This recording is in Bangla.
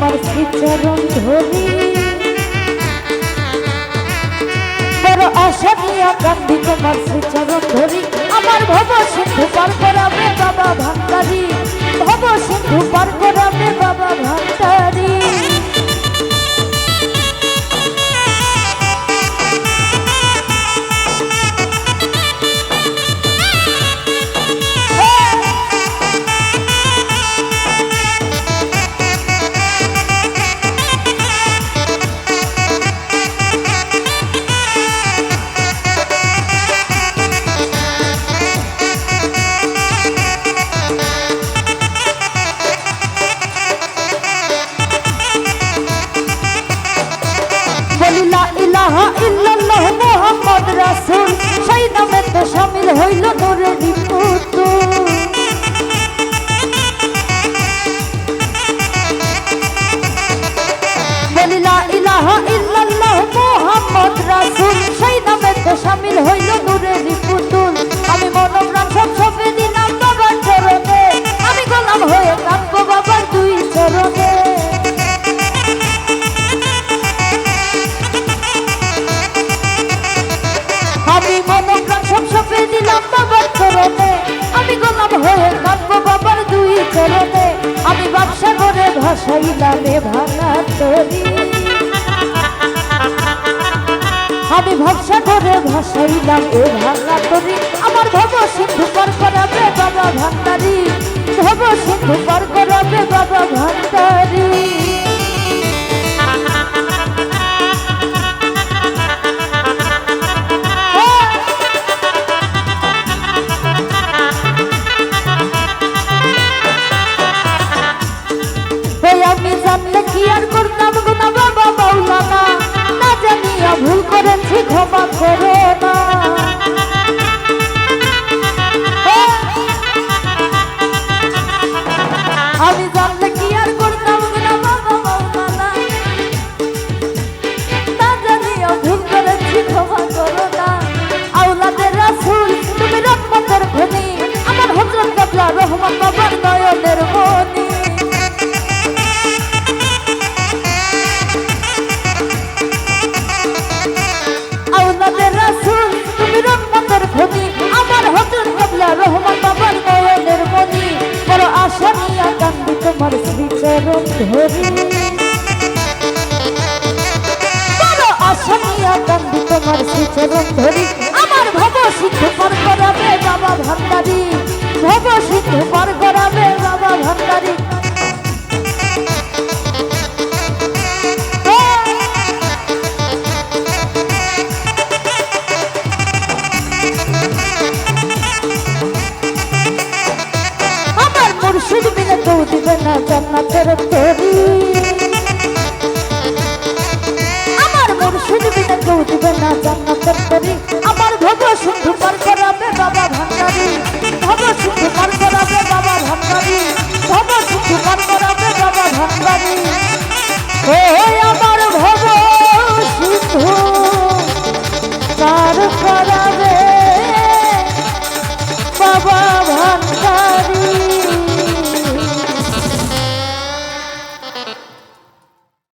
তোমার শ্রীচরণ ধরি বড় আশা নিয়া কান্দি তোমার শ্রীচরণ ধরি আমার ভব সিন্ধু পার করাবে বাবা ভান্ডারি ভব সিন্ধু পার করাবে বাবা ভান্ডারি লা ইলাহা ইল্লাল্লাহ মুহাম্মদ রাসূল সেই নামে তো শামিল হইল নূরের পুতুল বলি লা ইলাহা ইল্লাল্লাহ মুহাম্মদ রাসূল সেই নামে তো শামিল হইল নূরের পুতুল আমি মনোপ্রাণ সব সঁপে দিলাম বাবার চরণে আমি গোলাম হয়ে কাঁদবো বাবার দুই চরণে আমি মনোপ্রাণ সব সঁপে দিলাম বাবার চরণে আমি গোলাম হয়ে কাঁদবো বাবার দুই চরণে আমি ব্যবসা করে ভাসাইলাম এ ভাঙা তরি আমি ব্যবসা করে ভাসাইলাম এ ভাঙা তরি আমার ভব সিন্ধু পার করাবে বাবা ভান্ডারি ভব সিন্ধু পার করাবে বাবা ভান্ডারি আমি জানলে কি আর করতাম গুনা বাবা মাওলানা না জানিয়া ভুল করেছি ক্ষমা করো না আমি জানলে কি আর করতাম গুনা বাবা মাওলানা না জানিয়া ভুল করেছি ক্ষমা করো না আওলাদে রাসূল তুমি রহমতের খনি আমার হযরত কেবলা রহমান বাবার নয়নের মনি আমার হযরত কেবলা রহমান বাবার নয়নের মনি বড় আশা নিয়া কান্দি তোমার শ্রীচরণ ধরি বড় আশা নিয়া কান্দি তোমার শ্রীচরণ ধরি